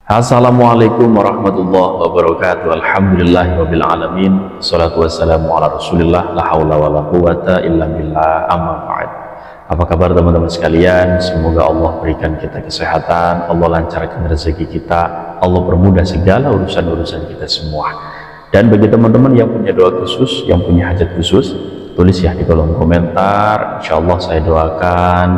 Assalamualaikum warahmatullahi wabarakatuh. Alhamdulillahirabbil alamin. Shalatu wassalamu ala Rasulillah, la haula wala quwata illa billah, amma ba'd. Apa kabar teman-teman sekalian? Semoga Allah berikan kita kesehatan, Allah lancarkan rezeki kita, Allah permudah segala urusan-urusan kita semua. Dan bagi teman-teman yang punya doa khusus, yang punya hajat khusus, tulis ya di kolom komentar. Insyaallah saya doakan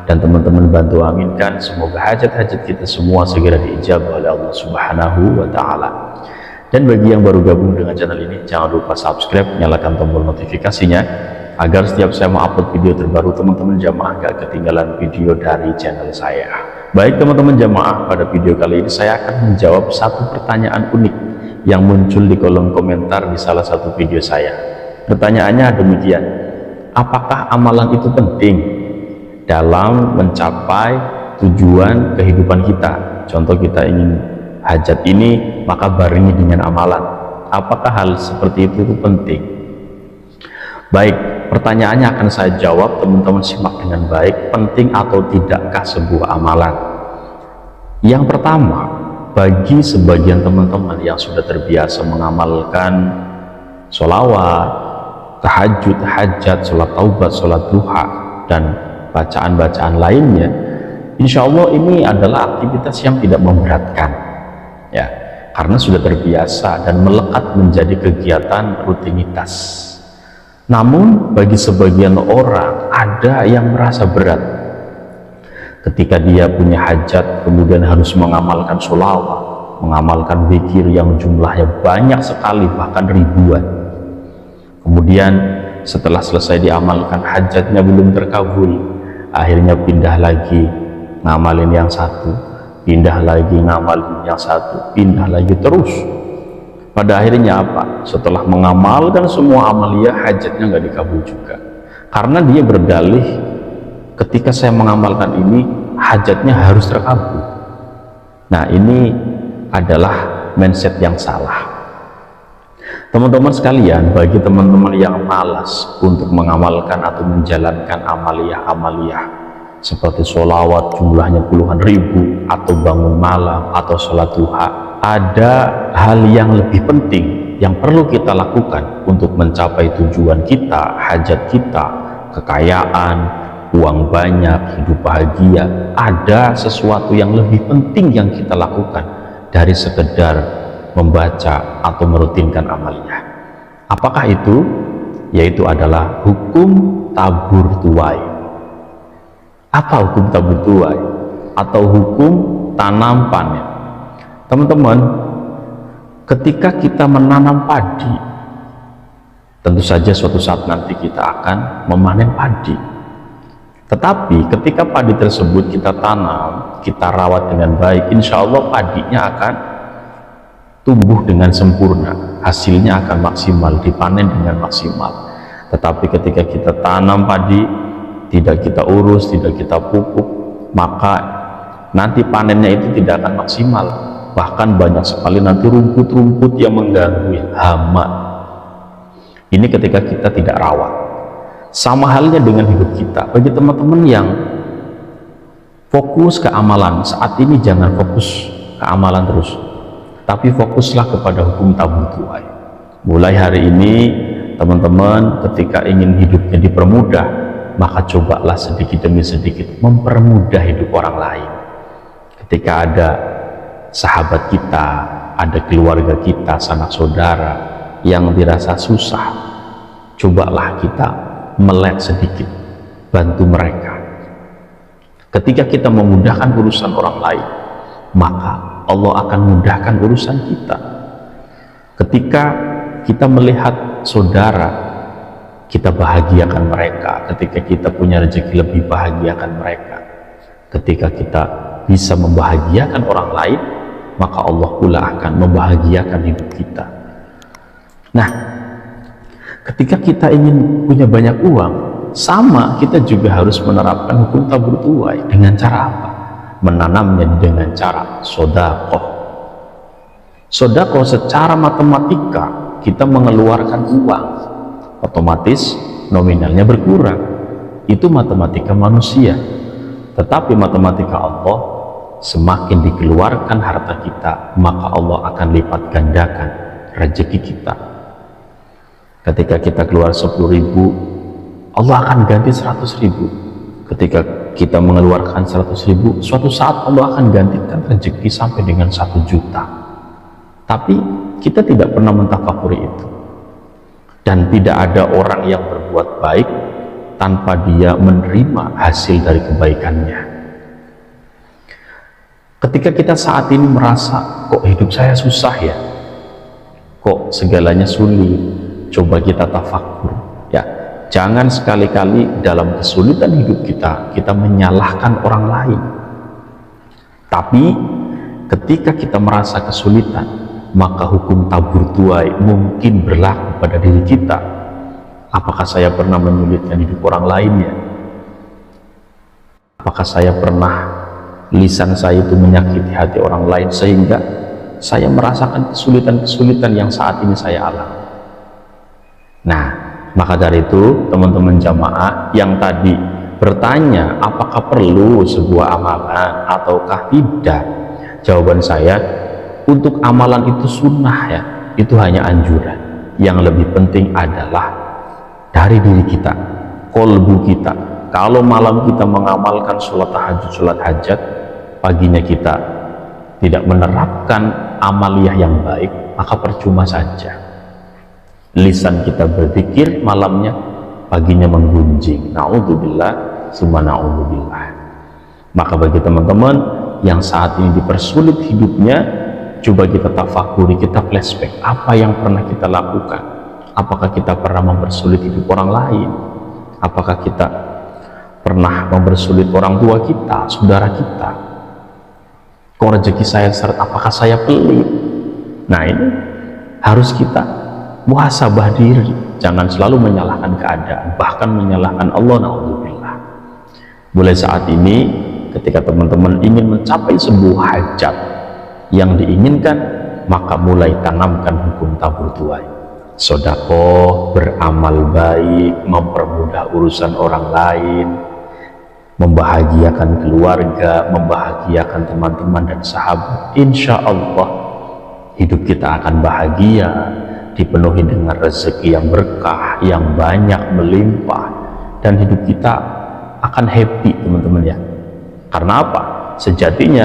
dan teman-teman bantu aminkan, semoga hajat-hajat kita semua segera diijabah oleh Allah Subhanahu wa Ta'ala. Dan bagi yang baru gabung dengan channel ini, jangan lupa subscribe, nyalakan tombol notifikasinya agar setiap saya mau upload video terbaru, teman-teman jamaah gak ketinggalan video dari channel saya. Baik teman-teman jamaah, pada video kali ini saya akan menjawab satu pertanyaan unik yang muncul di kolom komentar di salah satu video saya. Pertanyaannya demikian: apakah amalan itu penting dalam mencapai tujuan kehidupan kita? Contoh, kita ingin hajat ini, maka barengi dengan amalan. Apakah hal seperti itu penting? Baik, pertanyaannya akan saya jawab, teman-teman simak dengan baik. Penting atau tidakkah sebuah amalan? Yang pertama, bagi sebagian teman-teman yang sudah terbiasa mengamalkan sholawat, tahajud, hajat, sholat taubat, sholat duha, dan bacaan-bacaan lainnya, insya Allah ini adalah aktivitas yang tidak memberatkan ya, karena sudah terbiasa dan melekat menjadi kegiatan rutinitas. Namun bagi sebagian orang ada yang merasa berat ketika dia punya hajat, kemudian harus mengamalkan sholawat, mengamalkan zikir yang jumlahnya banyak sekali, bahkan ribuan. Kemudian setelah selesai diamalkan, hajatnya belum terkabul, akhirnya pindah lagi ngamalin yang satu, pindah lagi ngamalin yang satu, pindah lagi terus. Pada akhirnya apa? Setelah mengamalkan semua amaliyah, hajatnya nggak dikabul juga, karena dia berdalih, ketika saya mengamalkan ini hajatnya harus terkabul. Nah, ini adalah mindset yang salah. Teman-teman sekalian, bagi teman-teman yang malas untuk mengamalkan atau menjalankan amaliyah-amaliyah seperti sholawat jumlahnya puluhan ribu, atau bangun malam, atau sholat duha, ada hal yang lebih penting yang perlu kita lakukan untuk mencapai tujuan kita, hajat kita, kekayaan, uang banyak, hidup bahagia. Ada sesuatu yang lebih penting yang kita lakukan dari sekedar membaca atau merutinkan amaliyah. Apakah itu? Yaitu adalah hukum tabur tuai. Apa hukum tabur tuai? Atau hukum tanam panen. Teman-teman, ketika kita menanam padi, tentu saja suatu saat nanti kita akan memanen padi. Tetapi ketika padi tersebut kita tanam, kita rawat dengan baik, insya Allah padinya akan tumbuh dengan sempurna, hasilnya akan maksimal, dipanen dengan maksimal. Tetapi ketika kita tanam padi, tidak kita urus, tidak kita pupuk, maka nanti panennya itu tidak akan maksimal. Bahkan banyak sekali nanti rumput-rumput yang mengganggu, hama. Ini ketika kita tidak rawat. Sama halnya dengan hidup kita. Bagi teman-teman yang fokus ke amalan, saat ini jangan fokus ke amalan terus, tapi fokuslah kepada hukum tabur tuai. Mulai hari ini teman-teman, ketika ingin hidupnya dipermudah, maka cobalah sedikit demi sedikit mempermudah hidup orang lain. Ketika ada sahabat kita, ada keluarga kita, sanak saudara yang dirasa susah, cobalah kita melek sedikit, bantu mereka. Ketika kita memudahkan urusan orang lain, maka Allah akan mudahkan urusan kita. Ketika kita melihat saudara, kita bahagiakan mereka. Ketika kita punya rezeki lebih, bahagiakan mereka. Ketika kita bisa membahagiakan orang lain, maka Allah pula akan membahagiakan hidup kita. Nah, ketika kita ingin punya banyak uang, sama, kita juga harus menerapkan hukum tabur tuai. Dengan cara apa? Menanamnya dengan cara sodakoh. Sodakoh secara matematika, kita mengeluarkan uang, otomatis nominalnya berkurang. Itu matematika manusia. Tetapi matematika Allah, semakin dikeluarkan harta kita, maka Allah akan lipat gandakan rezeki kita. Ketika kita keluar 10.000, Allah akan ganti 100.000. Ketika kita mengeluarkan 100.000, suatu saat Allah akan gantikan rezeki sampai dengan 1 juta. Tapi kita tidak pernah mentafakuri itu. Dan tidak ada orang yang berbuat baik tanpa dia menerima hasil dari kebaikannya. Ketika kita saat ini merasa, kok hidup saya susah ya, kok segalanya sulit, coba kita tafakur ya. Jangan sekali-kali dalam kesulitan hidup kita menyalahkan orang lain. Tapi ketika kita merasa kesulitan, maka hukum tabur tuai mungkin berlaku pada diri kita. Apakah saya pernah menyulitkan hidup orang lain ya? Apakah saya pernah lisan saya itu menyakiti hati orang lain sehingga saya merasakan kesulitan-kesulitan yang saat ini saya alami? Nah, maka dari itu teman-teman jamaah yang tadi bertanya apakah perlu sebuah amalan ataukah tidak, jawaban saya, untuk amalan itu sunnah ya, itu hanya anjuran. Yang lebih penting adalah dari diri kita, kolbu kita. Kalau malam kita mengamalkan sholat tahajud, sholat hajat, paginya kita tidak menerapkan amaliyah yang baik, maka percuma saja. Lisan kita berzikir malamnya, paginya menggunjing. Na'udzubillah, summa na'udzubillah. Maka bagi teman-teman yang saat ini dipersulit hidupnya, coba kita tafakuri, kita flashback apa yang pernah kita lakukan. Apakah kita pernah mempersulit hidup orang lain? Apakah kita pernah mempersulit orang tua kita, saudara kita? Kok rezeki saya seret, apakah saya pelit? Nah, ini harus kita muhasabah diri. Jangan selalu menyalahkan keadaan, bahkan menyalahkan Allah. Na'udzubillah. Mulai saat ini ketika teman-teman ingin mencapai sebuah hajat yang diinginkan, maka mulai tanamkan hukum tabur tuai. Sedekah, beramal baik, mempermudah urusan orang lain, membahagiakan keluarga, membahagiakan teman-teman dan sahabat. Insya Allah hidup kita akan bahagia, dipenuhi dengan rezeki yang berkah, yang banyak melimpah, dan hidup kita akan happy teman-teman ya. Karena apa? Sejatinya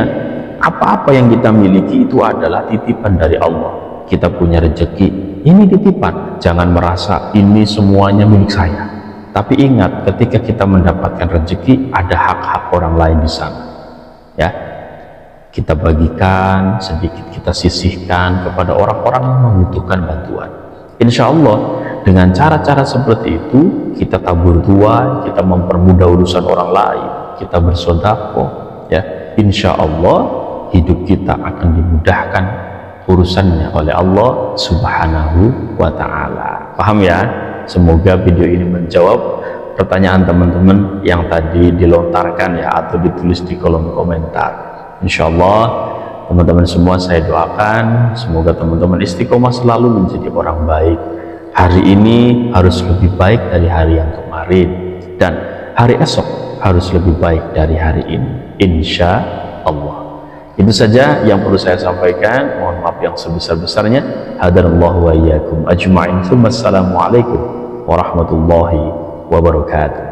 apa-apa yang kita miliki itu adalah titipan dari Allah. Kita punya rezeki, ini titipan. Jangan merasa ini semuanya milik saya. Tapi ingat, ketika kita mendapatkan rezeki, ada hak-hak orang lain di sana. Ya, kita bagikan sedikit, kita sisihkan kepada orang-orang yang membutuhkan bantuan. Insya Allah dengan cara-cara seperti itu, kita tabur tuai, kita mempermudah urusan orang lain, kita bersedekah. Ya, insya Allah hidup kita akan dimudahkan urusannya oleh Allah Subhanahu wa Ta'ala. Paham ya? Semoga video ini menjawab pertanyaan teman-teman yang tadi dilontarkan ya, atau ditulis di kolom komentar. Insya Allah teman-teman semua saya doakan semoga teman-teman istiqomah selalu menjadi orang baik. Hari ini harus lebih baik dari hari yang kemarin, dan hari esok harus lebih baik dari hari ini, insya Allah. Itu saja yang perlu saya sampaikan. Mohon maaf yang sebesar-besarnya. Hadanallahu wa iyyakum ajma'in. Assalamualaikum warahmatullahi wabarakatuh.